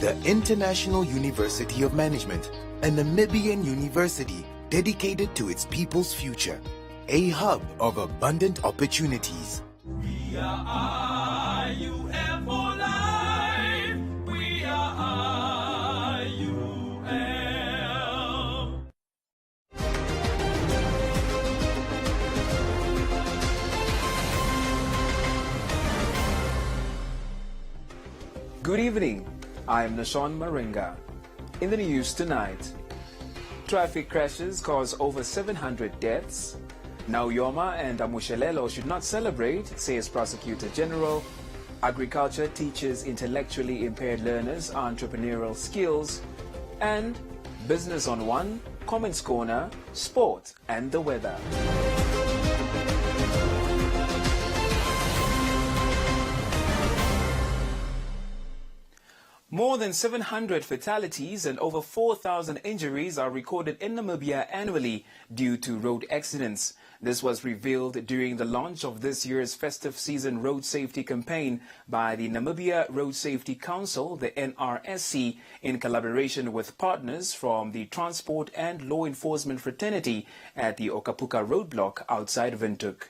The International University of Management, a Namibian university dedicated to its people's future, a hub of abundant opportunities. We are IUM for life. We are IUM. Good evening. I am Nashon Maringa. In the news tonight, traffic crashes cause over 700 deaths. Now Yoma and Amushelelo should not celebrate, says Prosecutor General. Agriculture teaches intellectually impaired learners entrepreneurial skills. And Business on One, Comments Corner, Sport and the weather. More than 700 fatalities and over 4,000 injuries are recorded in Namibia annually due to road accidents. This was revealed during the launch of this year's festive season road safety campaign by the Namibia Road Safety Council, the NRSC, in collaboration with partners from the transport and law enforcement fraternity at the Okapuka roadblock outside Windhoek.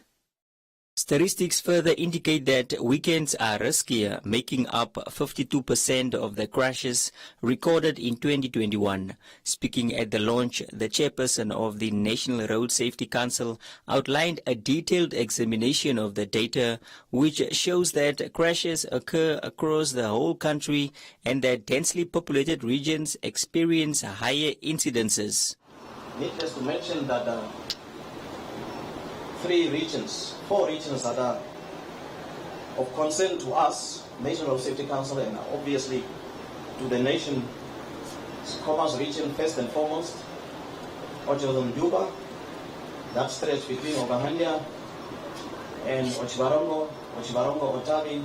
Statistics further indicate that weekends are riskier, making up 52% of the crashes recorded in 2021. Speaking at the launch, the chairperson of the National Road Safety Council outlined a detailed examination of the data, which shows that crashes occur across the whole country and that densely populated regions experience higher incidences. Needless to mention that four regions that are of concern to us, National Safety Council, and obviously to the nation's Commerce region first and foremost, Ochodom Juba, that stretch between Ogahania and Ochibarongo, Otavi.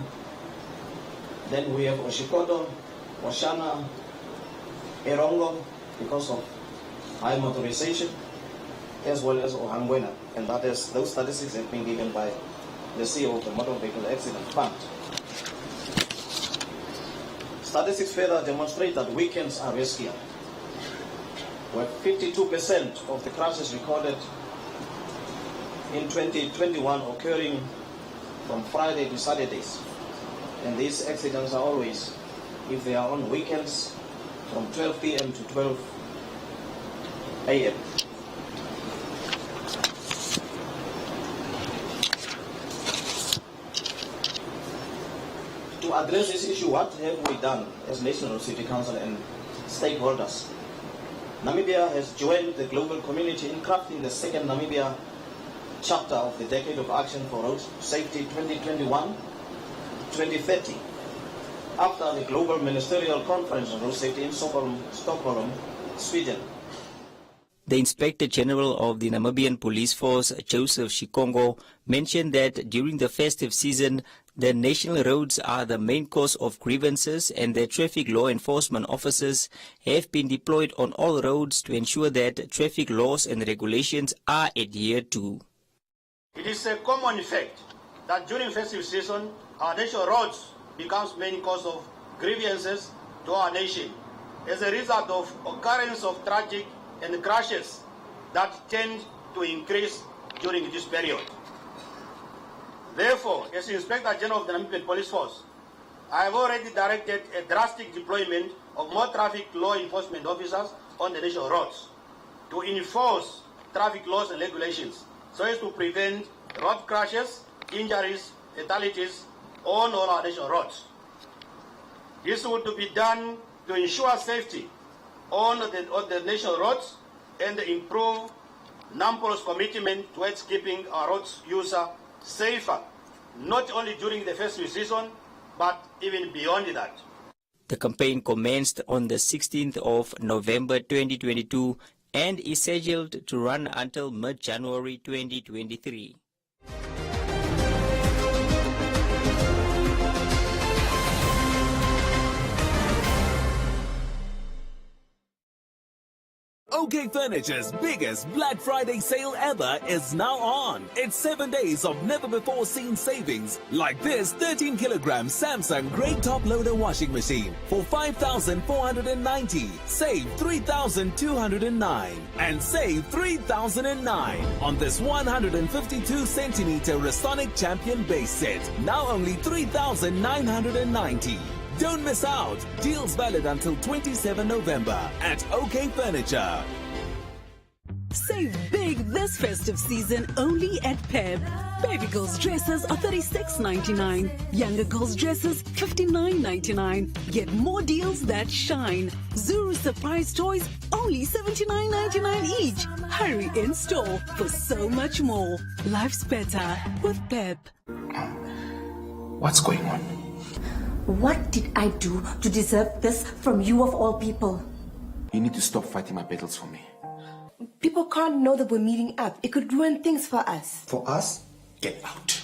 Then we have Oshikodo, Oshana, Erongo, because of high motorization, as well as Ohangwena, and those statistics have been given by the CEO of the Motor Vehicle Accident Fund. Statistics further demonstrate that weekends are riskier, where 52% of the crashes recorded in 2021 occurring from Friday to Saturdays, and these accidents are always, if they are on weekends, from 12 p.m. to 12 a.m. To address this issue, what have we done as National City Council and stakeholders? Namibia has joined the global community in crafting the second Namibia chapter of the Decade of Action for Road Safety 2021-2030 after the Global Ministerial Conference on Road Safety in Stockholm, Sweden. The Inspector General of the Namibian Police Force, Joseph Shikongo, mentioned that during the festive season, the national roads are the main cause of grievances and that traffic law enforcement officers have been deployed on all roads to ensure that traffic laws and regulations are adhered to. It is a common fact that during festive season, our national roads becomes main cause of grievances to our nation as a result of occurrence of tragic and crashes that tend to increase during this period. Therefore, as Inspector General of the Namibian Police Force, I have already directed a drastic deployment of more traffic law enforcement officers on the national roads to enforce traffic laws and regulations so as to prevent road crashes, injuries, fatalities on all our national roads. This would be done to ensure safety on the national roads and improve NAMPOL's commitment towards keeping our roads user safer, not only during the festive season, but even beyond that. The campaign commenced on the 16th of November 2022 and is scheduled to run until mid-January 2023. OK Furniture's biggest Black Friday sale ever is now on. It's 7 days of never-before-seen savings, like this 13-kilogram Samsung Great Top Loader washing machine for 5,490. Save 3,209 and save 3,009 on this 152-centimeter Restonic Champion base set. Now only 3,990. Don't miss out. Deals valid until 27 November at OK Furniture. Save big this festive season only at Pep. Baby girls' dresses are $36.99. Younger girls' dresses $59.99. Get more deals that shine. Zuru surprise toys only $79.99 each. Hurry in store for so much more. Life's better with Pep. What's going on? What did I do to deserve this from you of all people? You need to stop fighting my battles for me. People can't know that we're meeting up. It could ruin things for us. For us, get out.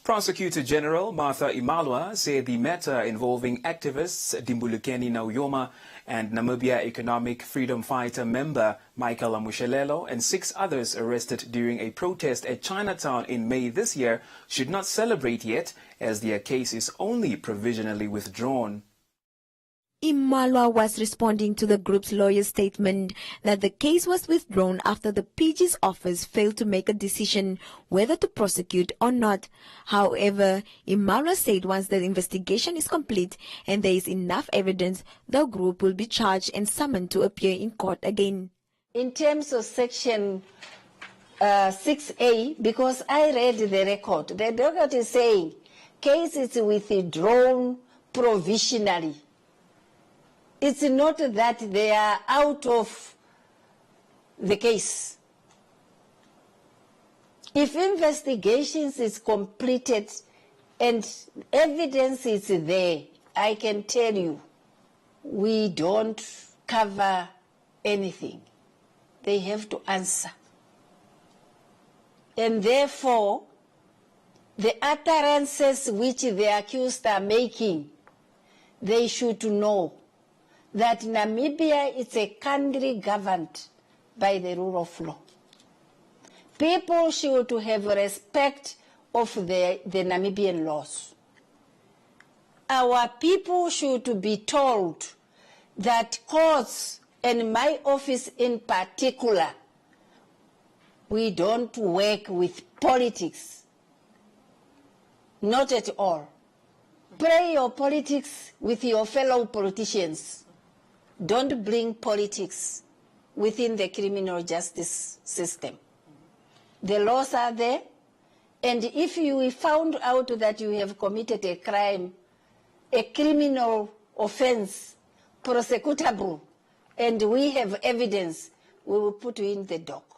Prosecutor General Martha Imalwa said the matter involving activists Dimbulukeni Nauyoma and Namibia Economic Freedom Fighter member Michael Amushelelo and 6 others arrested during a protest at Chinatown in May this year should not celebrate yet, as their case is only provisionally withdrawn. Imalwa was responding to the group's lawyer's statement that the case was withdrawn after the PG's office failed to make a decision whether to prosecute or not. However, Imalwa said once the investigation is complete and there is enough evidence, the group will be charged and summoned to appear in court again. In terms of section 6A, because I read the record, the document is saying case is withdrawn provisionally. It's not that they are out of the case. If investigations is completed and evidence is there, I can tell you, we don't cover anything. They have to answer. And therefore, the utterances which the accused are making, they should know that Namibia is a country governed by the rule of law. People should have respect of the Namibian laws. Our people should be told that courts, and my office in particular, we don't work with politics. Not at all. Play your politics with your fellow politicians. Don't bring politics within the criminal justice system. The laws are there, and if you found out that you have committed a crime, a criminal offense, prosecutable, and we have evidence, we will put you in the dock.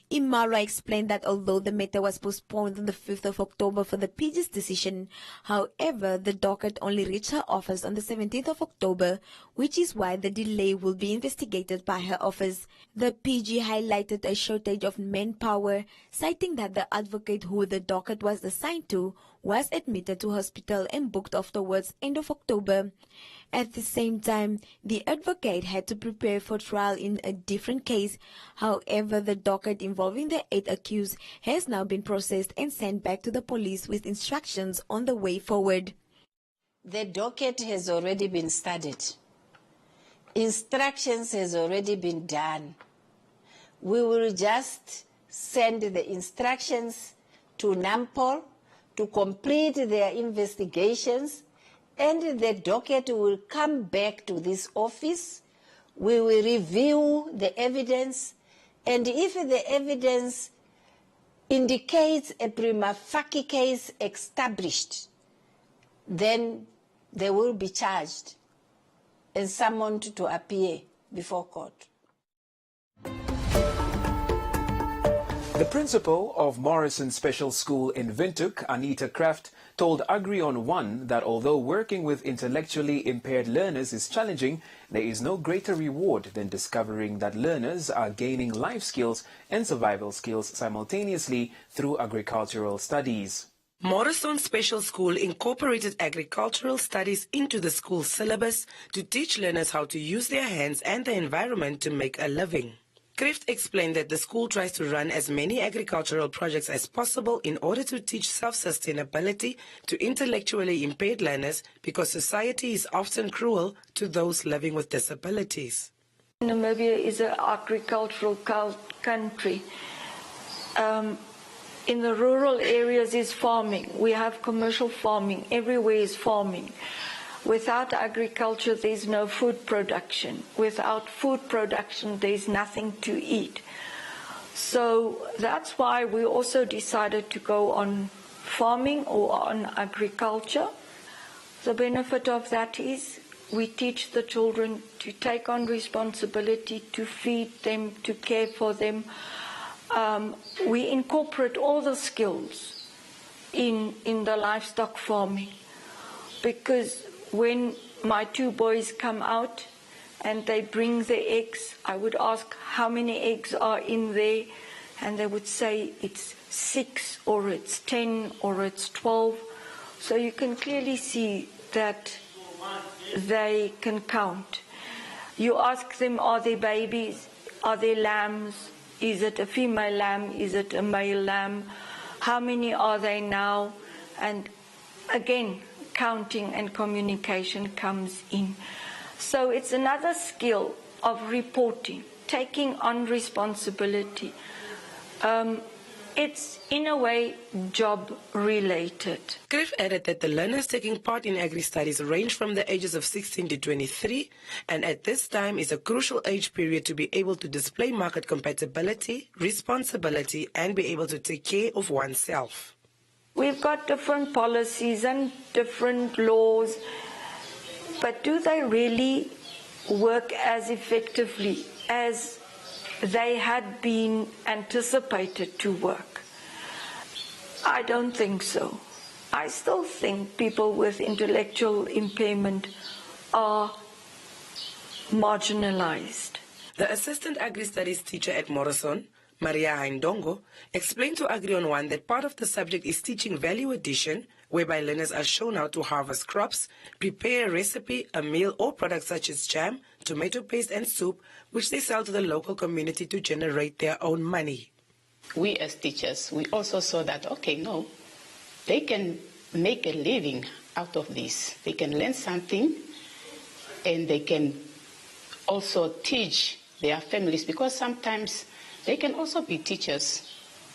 Imalwa explained that although the matter was postponed on the 5th of October for the PG's decision, however, the docket only reached her office on the 17th of October, which is why the delay will be investigated by her office. The PG highlighted a shortage of manpower, citing that the advocate who the docket was assigned to was admitted to hospital and booked off towards end of October. At the same time, the advocate had to prepare for trial in a different case. However, the docket involving the 8 accused has now been processed and sent back to the police with instructions on the way forward. The docket has already been studied. Instructions has already been done. We will just send the instructions to NAMPOL to complete their investigations, and the docket will come back to this office. We will review the evidence, and if the evidence indicates a prima facie case established, then they will be charged and summoned to appear before court. The principal of Morrison Special School in Windhoek, Anita Kraft, told Agri on One that although working with intellectually impaired learners is challenging, there is no greater reward than discovering that learners are gaining life skills and survival skills simultaneously through agricultural studies. Morrison Special School incorporated agricultural studies into the school syllabus to teach learners how to use their hands and the environment to make a living. Kraft explained that the school tries to run as many agricultural projects as possible in order to teach self-sustainability to intellectually impaired learners because society is often cruel to those living with disabilities. Namibia is an agricultural country. In the rural areas is farming. We have commercial farming. Everywhere is farming. Without agriculture, there's no food production. Without food production, there's nothing to eat. So that's why we also decided to go on farming or on agriculture. The benefit of that is we teach the children to take on responsibility, to feed them, to care for them. We incorporate all the skills in the livestock farming, because when my two boys come out and they bring the eggs, I would ask how many eggs are in there, and they would say it's 6 or it's 10 or it's 12. So you can clearly see that they can count. You ask them, are they babies? Are they lambs? Is it a female lamb? Is it a male lamb? How many are they now? And again, counting and communication comes in. So it's another skill of reporting, taking on responsibility. It's, in a way, job-related. Kraft added that the learners taking part in agri-studies range from the ages of 16 to 23, and at this time is a crucial age period to be able to display market compatibility, responsibility, and be able to take care of oneself. We've got different policies and different laws, but do they really work as effectively as they had been anticipated to work? I don't think so. I still think people with intellectual impairment are marginalized. The assistant agri-studies teacher at Morrison, Maria Haindongo, explained to Agri on One that part of the subject is teaching value addition, whereby learners are shown how to harvest crops, prepare a recipe, a meal, or products such as jam, tomato paste, and soup, which they sell to the local community to generate their own money. We as teachers, we also saw that, okay, no, they can make a living out of this. They can learn something, and they can also teach their families, because sometimes they can also be teachers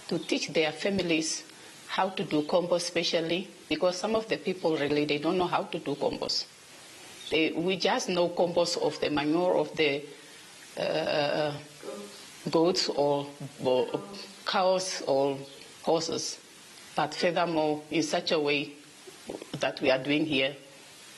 to teach their families how to do compost, especially because some of the people really, they don't know how to do compost. We just know compost of the manure of the goats or cows or horses. But furthermore, in such a way that we are doing here,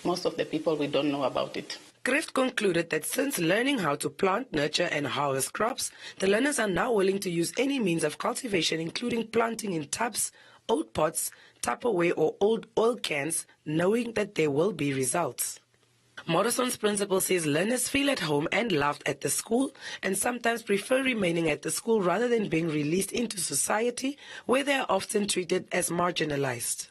most of the people, we don't know about it. Kraft concluded that since learning how to plant, nurture, and harvest crops, the learners are now willing to use any means of cultivation, including planting in tubs, old pots, Tupperware, or old oil cans, knowing that there will be results. Morrison's principal says learners feel at home and loved at the school, and sometimes prefer remaining at the school rather than being released into society, where they are often treated as marginalized.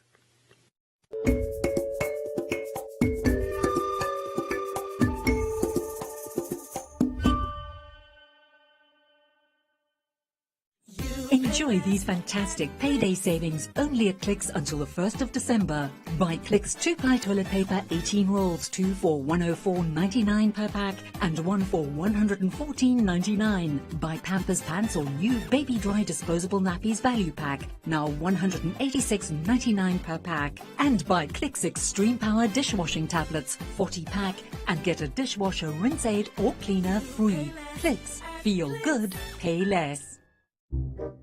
Enjoy these fantastic payday savings only at Clicks until the 1st of December. Buy Clicks 2-ply toilet paper 18 rolls, 2 for $104.99 per pack and 1 for $114.99. Buy Pampers pants or new baby dry disposable nappies value pack, now $186.99 per pack. And buy Clicks Extreme Power dishwashing tablets 40 pack and get a dishwasher rinse aid or cleaner free. Clicks. Feel good, pay less.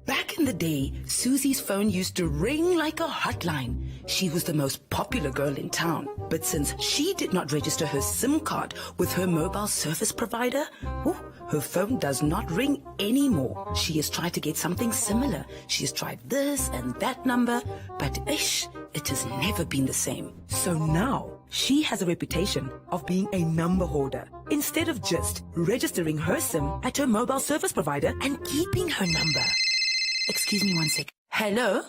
Back in the day, Susie's phone used to ring like a hotline. She was the most popular girl in town. But since she did not register her SIM card with her mobile service provider, her phone does not ring anymore. She has tried to get something similar. She has tried this and that number, but it has never been the same. So now, she has a reputation of being a number hoarder. Instead of just registering her SIM at her mobile service provider and keeping her number. Excuse me one sec. Hello?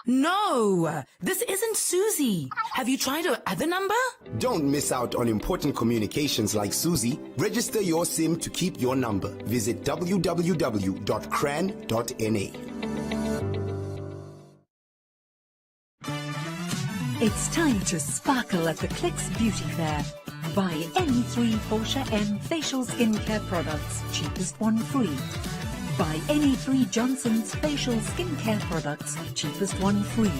No, this isn't Susie. Have you tried her other number? Don't miss out on important communications like Susie. Register your SIM to keep your number. Visit www.cran.na. It's time to sparkle at the Clicks Beauty Fair. Buy any 3 Portia M facial skincare products, cheapest one free. Buy any 3 Johnson's facial skincare products, cheapest one free.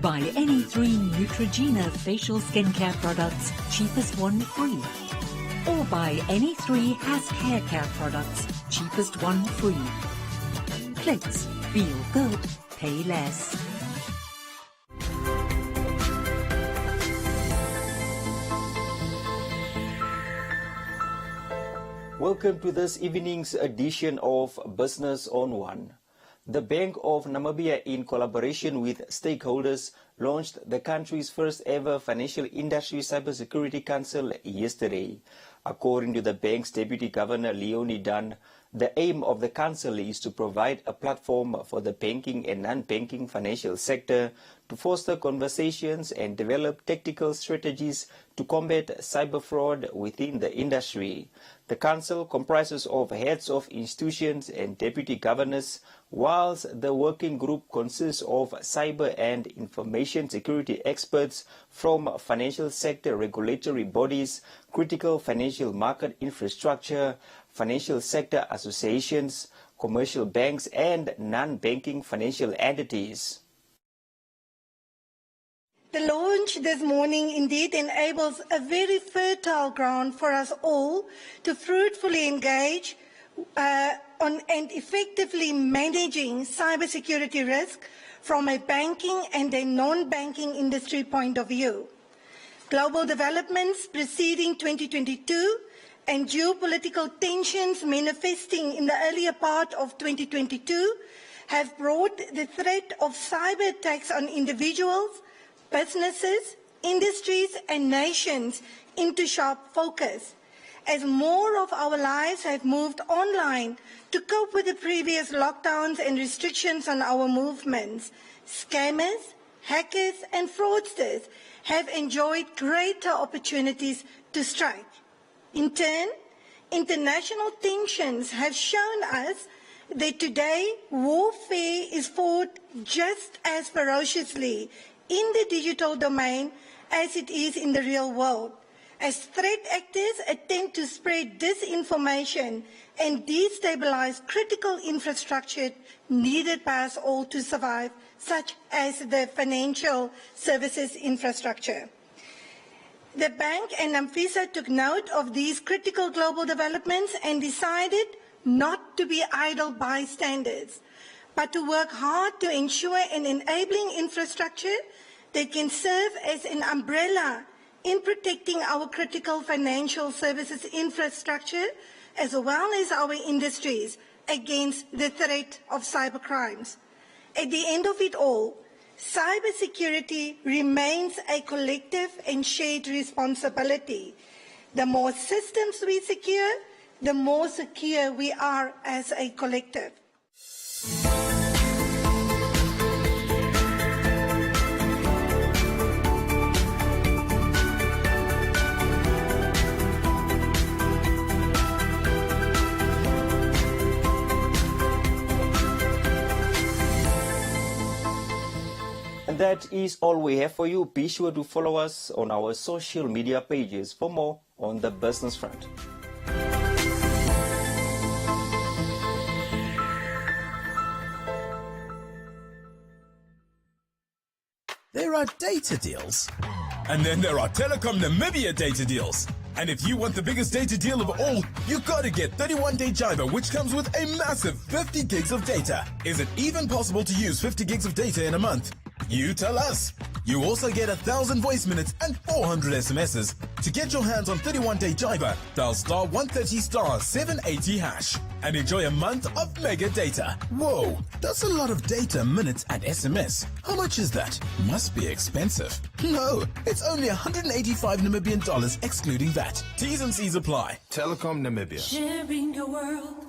Buy any 3 Neutrogena facial skincare products, cheapest one free. Or buy any 3 Hask hair care products, cheapest one free. Clicks, feel good, pay less. Welcome to this evening's edition of Business on One. The Bank of Namibia, in collaboration with stakeholders, launched the country's first ever Financial Industry Cybersecurity Council yesterday. According to the bank's Deputy Governor Leonie Dunn, the aim of the council is to provide a platform for the banking and non-banking financial sector to foster conversations and develop tactical strategies to combat cyber fraud within the industry. The council comprises of heads of institutions and deputy governors, whilst the working group consists of cyber and information security experts from financial sector regulatory bodies, critical financial market infrastructure, financial sector associations, commercial banks, and non-banking financial entities. The launch this morning indeed enables a very fertile ground for us all to fruitfully engage on and effectively managing cybersecurity risk from a banking and a non-banking industry point of view. Global developments preceding 2022 and geopolitical tensions manifesting in the earlier part of 2022 have brought the threat of cyber attacks on individuals, businesses, industries and nations into sharp focus. As more of our lives have moved online to cope with the previous lockdowns and restrictions on our movements, scammers, hackers and fraudsters have enjoyed greater opportunities to strike. In turn, international tensions have shown us that today warfare is fought just as ferociously in the digital domain as it is in the real world, as threat actors attempt to spread disinformation and destabilize critical infrastructure needed by us all to survive, such as the financial services infrastructure. The bank and AMFISA took note of these critical global developments and decided not to be idle bystanders, but to work hard to ensure an enabling infrastructure that can serve as an umbrella in protecting our critical financial services infrastructure as well as our industries against the threat of cybercrimes. At the end of it all, cybersecurity remains a collective and shared responsibility. The more systems we secure, the more secure we are as a collective. And that is all we have for you. Be sure to follow us on our social media pages for more on the business front. There are data deals, and then there are Telecom Namibia data deals. And if you want the biggest data deal of all, you gotta get 31-day Jiver, which comes with a massive 50 gigs of data. Is it even possible to use 50 gigs of data in a month? You tell us. You also get 1,000 voice minutes and 400 SMSs. To get your hands on 31-day Jiver, dial star 130 star 780 hash and enjoy a month of mega data. Whoa, that's a lot of data, minutes and SMS. How much is that? Must be expensive. No, it's only 185 Namibian dollars excluding VAT. T's and C's apply. Telecom Namibia. Sharing your world.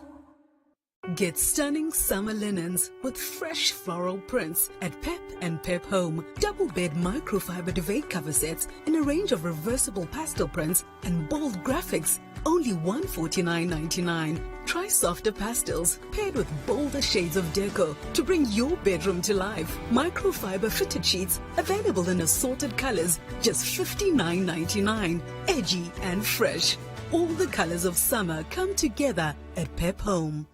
Get stunning summer linens with fresh floral prints at Pep and Pep Home. Double bed microfiber duvet cover sets in a range of reversible pastel prints and bold graphics. Only $149.99. Try softer pastels paired with bolder shades of deco to bring your bedroom to life. Microfiber fitted sheets available in assorted colors, just $59.99. Edgy and fresh. All the colors of summer come together at Pep Home.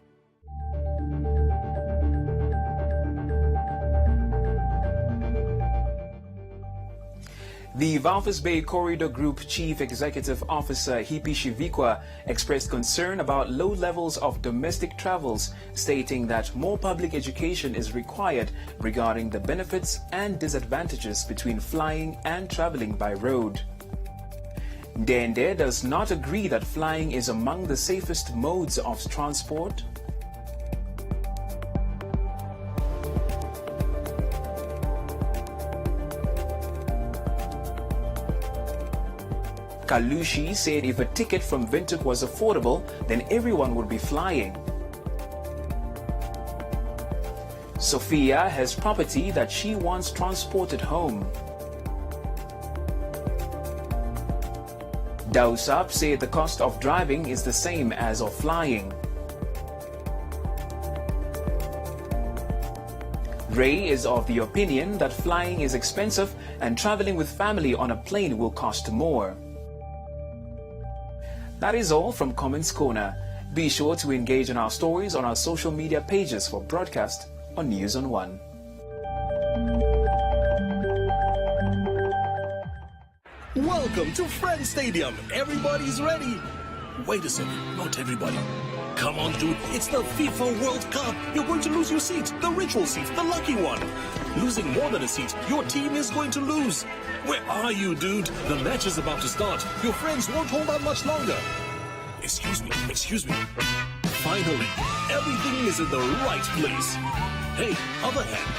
The Walvis Bay Corridor Group Chief Executive Officer Hippie Shivikwa expressed concern about low levels of domestic travels, stating that more public education is required regarding the benefits and disadvantages between flying and traveling by road. Ndende does not agree that flying is among the safest modes of transport. Kalushi said if a ticket from Windhoek was affordable, then everyone would be flying. Sophia has property that she wants transported home. Dausap said the cost of driving is the same as of flying. Ray is of the opinion that flying is expensive and traveling with family on a plane will cost more. That is all from Comments Corner. Be sure to engage in our stories on our social media pages for broadcast on News on One. Welcome to Friends Stadium. Everybody's ready. Wait a second, not everybody. Come on, dude. It's the FIFA World Cup. You're going to lose your seat, the ritual seat, the lucky one. Losing more than a seat, your team is going to lose. Where are you, dude? The match is about to start. Your friends won't hold on much longer. Excuse me. Finally, everything is in the right place. Hey, other hand.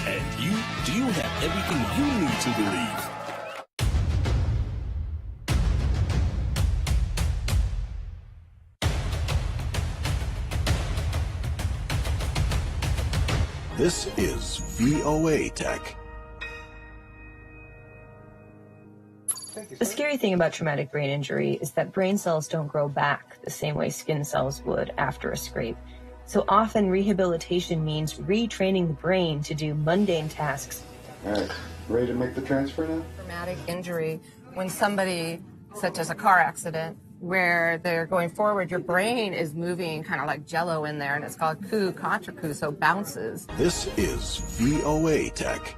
And you, do you have everything you need to believe? This is VOA Tech. The scary thing about traumatic brain injury is that brain cells don't grow back the same way skin cells would after a scrape. So often rehabilitation means retraining the brain to do mundane tasks. All right, ready to make the transfer now? Traumatic injury, when somebody, such as a car accident, where they're going forward, your brain is moving kind of like jello in there, and it's called coup contra coup, so bounces. This is VOA Tech.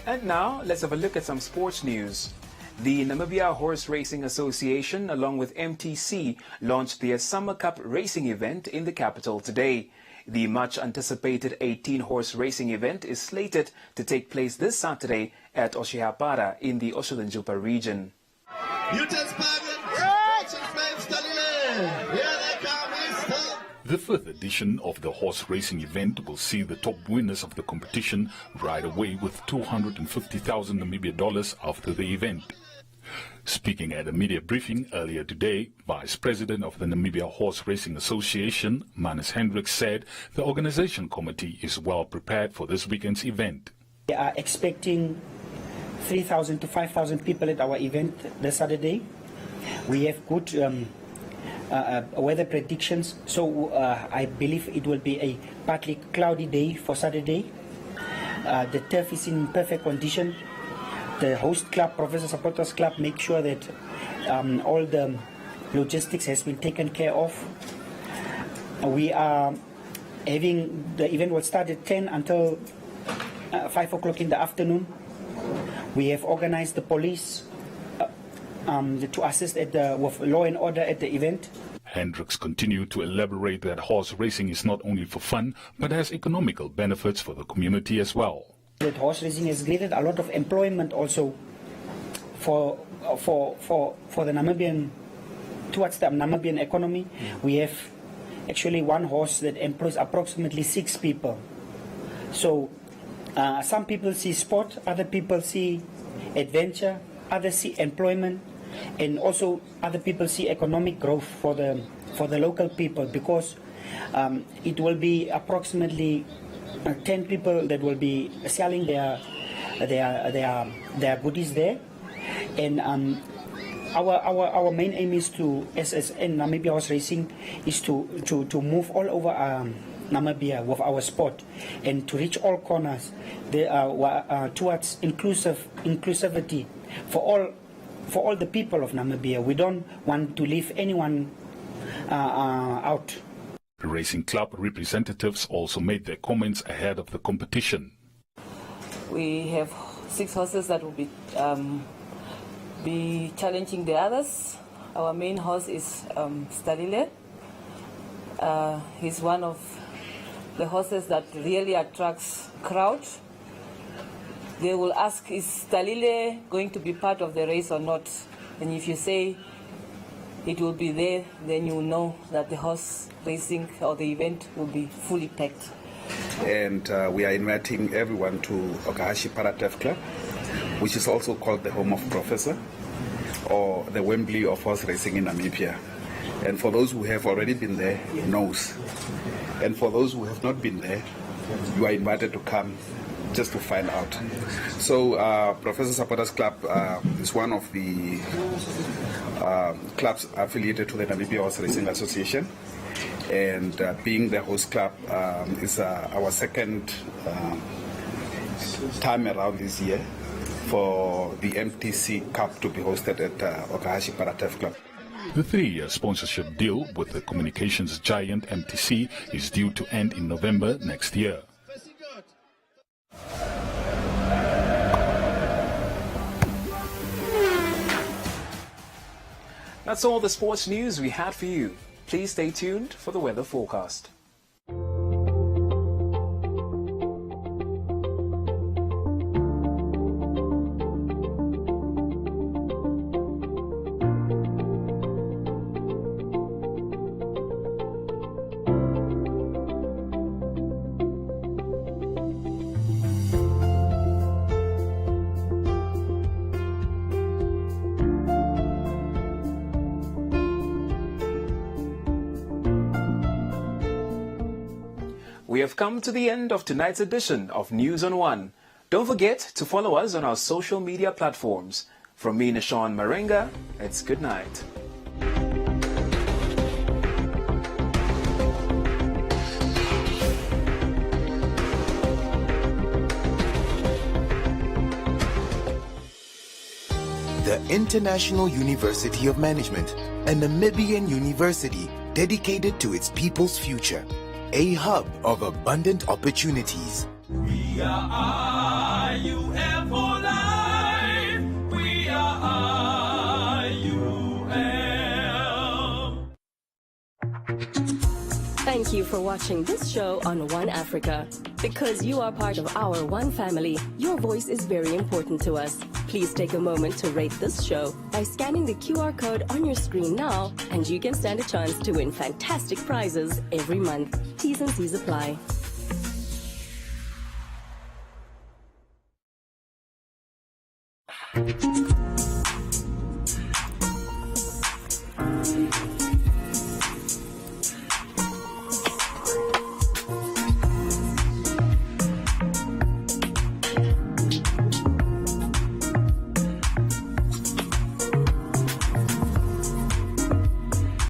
And now, let's have a look at some sports news. The Namibia Horse Racing Association, along with MTC, launched their Summer Cup racing event in the capital today. The much-anticipated 18-horse racing event is slated to take place this Saturday at Oshihapara in the Osholenjupa region. The fifth edition of the horse racing event will see the top winners of the competition ride away with 250,000 Namibia dollars after the event. Speaking at a media briefing earlier today, Vice President of the Namibia Horse Racing Association, Manus Hendricks, said the organization committee is well prepared for this weekend's event. We are expecting 3,000 to 5,000 people at our event this Saturday. We have good weather predictions, so I believe it will be a partly cloudy day for Saturday. The turf is in perfect condition. The host club, Professor Supporters Club, make sure that all the logistics has been taken care of. We are having, the event will start at 10 until 5 o'clock in the afternoon. We have organized the police to assist with law and order at the event. Hendricks continued to elaborate that horse racing is not only for fun, but has economical benefits for the community as well. That horse racing has created a lot of employment also for the Namibian, towards the Namibian economy. We have actually one horse that employs approximately 6 people. So some people see sport, other people see adventure, others see employment, and also other people see economic growth for the local people, because it will be approximately 10 people that will be selling their goodies there. And our main aim is to, as in Namibia Horse Racing, is to move all over Namibia with our sport and to reach all corners towards inclusivity for all the people of Namibia. We don't want to leave anyone out. The racing club representatives also made their comments ahead of the competition. We have 6 horses that will be challenging the others. Our main horse is Stalile. He's one of the horses that really attracts crowd. They will ask, is Stalile going to be part of the race or not? And if you say it will be there, then you know that the horse racing or the event will be fully packed. And we are inviting everyone to Okahashi Paratef Club, which is also called the home of Professor, or the Wembley of horse racing in Namibia. And for those who have already been there, knows. And for those who have not been there, you are invited to come just to find out. So Professor Supporters Club is one of the clubs affiliated to the Namibia Horse Racing Association, and being the host club is our second time around this year for the MTC Cup to be hosted at Okahashi Paratef Club. The 3-year sponsorship deal with the communications giant MTC is due to end in November next year. That's all the sports news we had for you. Please stay tuned for the weather forecast. We have come to the end of tonight's edition of News on One. Don't forget to follow us on our social media platforms. From me, Nishan Marenga, it's good night. The International University of Management, a Namibian university dedicated to its people's future. A hub of abundant opportunities. We are IUM for life. We are IUM. Thank you for watching this show on One Africa. Because you are part of our One family, your voice is very important to us. Please take a moment to rate this show by scanning the QR code on your screen now, and you can stand a chance to win fantastic prizes every month. T's and C's apply.